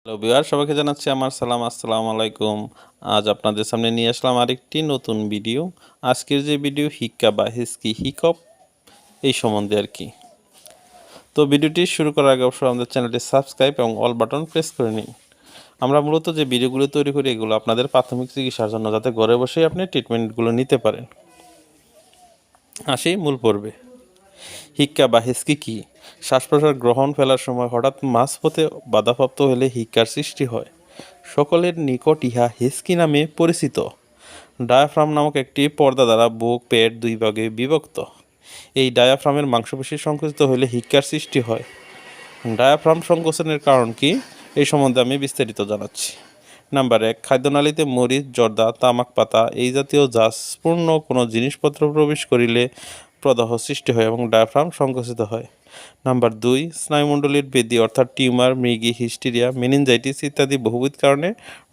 Hello viewer, সবাইকে জানাচ্ছি আমার সালাম। আসসালামু আলাইকুম। আজ আপনাদের সামনে নিয়ে আসলাম আরেকটি নতুন ভিডিও। আজকের যে ভিডিও হিক্কা বা হিকপ এই সম্বন্ধে আর কি। তো ভিডিওটি শুরু করার আগে অবশ্যই আমাদের চ্যানেলটি সাবস্ক্রাইব এবং অল বাটন প্রেস করে নিন। আমরা মূলত যে ভিডিওগুলো তৈরি করি এগুলো আপনাদের প্রাথমিক চিকিৎসার জন্য, যাতে ঘরে বসেই আপনি ট্রিটমেন্টগুলো নিতে পারেন। আসি মূল পর্বে। হিক্কা বা হিস্কি কী? শ্বাস প্রশ্বাস গ্রহণ ফেলার সময় হঠাৎ মাঝপথে বাধাপ্রাপ্ত হলে হিক্কার সৃষ্টি হয়। সকলের নিকট ইহা হিস্কি নামে পরিচিত। ডায়াফ্রাম নামক একটি পর্দা দ্বারা বুক পেট দুই ভাগে বিভক্ত। এই ডায়াফ্রামের মাংসপেশি সংকুচিত হলে হিক্কার সৃষ্টি হয়। ডায়াফ্রাম সংকোচনের কারণ কি, এই সম্বন্ধে আমি বিস্তারিত জানাচ্ছি। নাম্বার 1, খাদ্যনালীতে মরিচ, জর্দা, তামাক পাতা এই জাতীয় জাসপূর্ণ কোনো জিনিসপত্র প্রবেশ করিলে প্রদাহ সৃষ্টি হয় এবং ডায়াফ্রাম সংকুচিত হয়। নাম্বার 2, স্নায়ুমণ্ডলীর ব্যাধি অর্থাৎ টিউমার, মৃগী, হিস্টেরিয়া, মেনিনজাইটিস ইত্যাদি বহুবিধ কারণে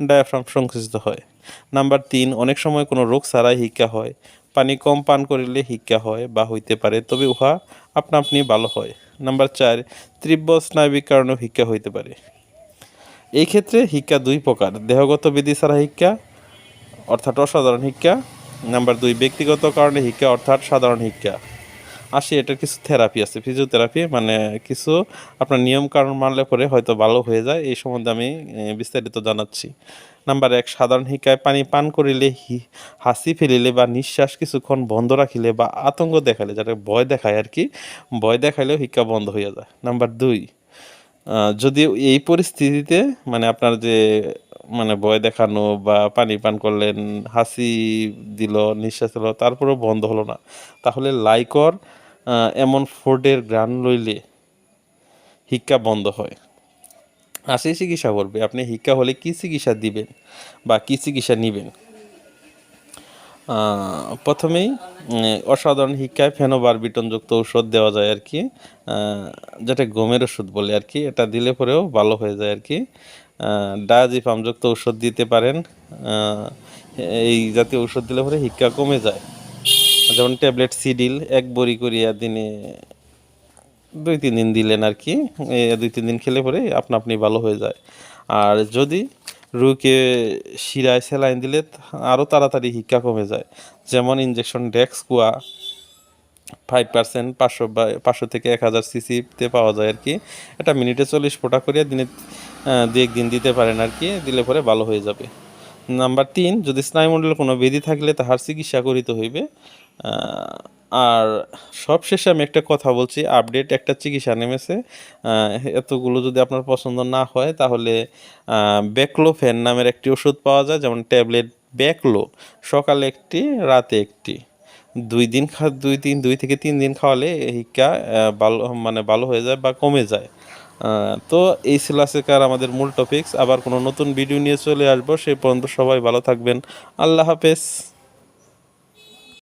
ডায়াফ্রাম সংকুচিত হয়। নাম্বার 3, অনেক সময় কোনো রোগ ছাড়াই হিক্কা হয়। পানি কম পান করিলে হিক্কা হয় বা হইতে পারে, তবে উহা আপনা আপনি ভালো হয়। নাম্বার 4, তীব্র স্নায়বিক কারণেও হিক্কা হইতে পারে। এই ক্ষেত্রে হিক্কা দুই প্রকার: দেহগত ব্যাধি ছাড়া হিক্কা অর্থাৎ অসাধারণ হিক্কা। নাম্বার 2, ব্যক্তিগত কারণে হিক্কা অর্থাৎ সাধারণ হিক্কা। এটার কিছু থেরাপি আছে, ফিজিওথেরাপি, মানে কিছু আপনার নিয়ম কারণ মানলে পরে হয়তো ভালো হয়ে যায়। এই সম্বন্ধে আমি বিস্তারিত জানাচ্ছি। নাম্বার 1, সাধারণ হিক্কায় পানি পান করিলে, হাসি ফেলিলে বা নিঃশ্বাস কিছুক্ষণ বন্ধ রাখিলে বা আতঙ্ক দেখালে, যেটা ভয় দেখায় আর কি, ভয় দেখাইলেও হিক্কা বন্ধ হয়ে যায়। নাম্বার 2, যদি এই পরিস্থিতিতে মানে আপনার যে ভয় দেখানো বা পানি পান করলেন, হাসি দিল, নিঃশ্বাস হলো, তারপরেও বন্ধ হলো না, তাহলে লাইকর এমন ফোর্ডের গ্রান লইলে হিক্কা বন্ধ হয়। চিকিৎসা করবে, আপনি হিক্কা হলে কী চিকিৎসা দিবেন বা কী চিকিৎসা নেবেন। প্রথমেই অসাধারণ হিক্কায় ফেনোবারবিটনযুক্ত ঔষধ দেওয়া যায় আর কি, যেটা গমের ওষুধ বলে আর কি। এটা দিলে পরেও ভালো হয়ে যায় আর কি। ডায়াজিপামযুক্ত ঔষধ দিতে পারেন। এই জাতীয় ঔষধ দিলে পরে হিক্কা কমে যায়। যেমন ট্যাবলেট সিডিল 1 বড়ি করিয়া দিনে 2-3 দিন দিলেন আর কি। 2-3 দিন খেলে পরে আপনা আপনি ভালো হয়ে যায়। আর যদি রোগীকে শিরায় স্যালাইন দিলে আরও তাড়াতাড়ি হিক্কা কমে যায়। যেমন ইনজেকশন ডেক্সকুয়া 5%, 500 থেকে 1000 সিসিতে পাওয়া যায় আর কি। এটা মিনিটে 40 ফোঁটা করিয়া দিনে 2-1 দিন দিতে পারেন আর কি, দিলে পরে ভালো হয়ে যাবে। নাম্বার 3, যদি স্নায়ুমণ্ডলে কোনো ব্যাধি থাকলে তাহার চিকিৎসা করিতে হইবে। আর সবশেষে আমি একটা কথা বলছি, আপডেট একটা চিকিৎসা নেমেছে। এতগুলো যদি আপনার পছন্দ না হয় তাহলে ব্যাকলোফেন নামের একটি ওষুধ পাওয়া যায়, যেমন ট্যাবলেট ব্যাকলো, সকালে একটি রাতে একটি, 2 থেকে 3 দিন খাওয়ালে হিক্কা ভালো হয়ে যায় বা কমে যায়। তো এই ছিল আজকের আমাদের মূল টপিকস। আবার কোনো নতুন ভিডিও নিয়ে চলে আসবো। সেই পর্যন্ত সবাই ভালো থাকবেন। আল্লাহ হাফেজ।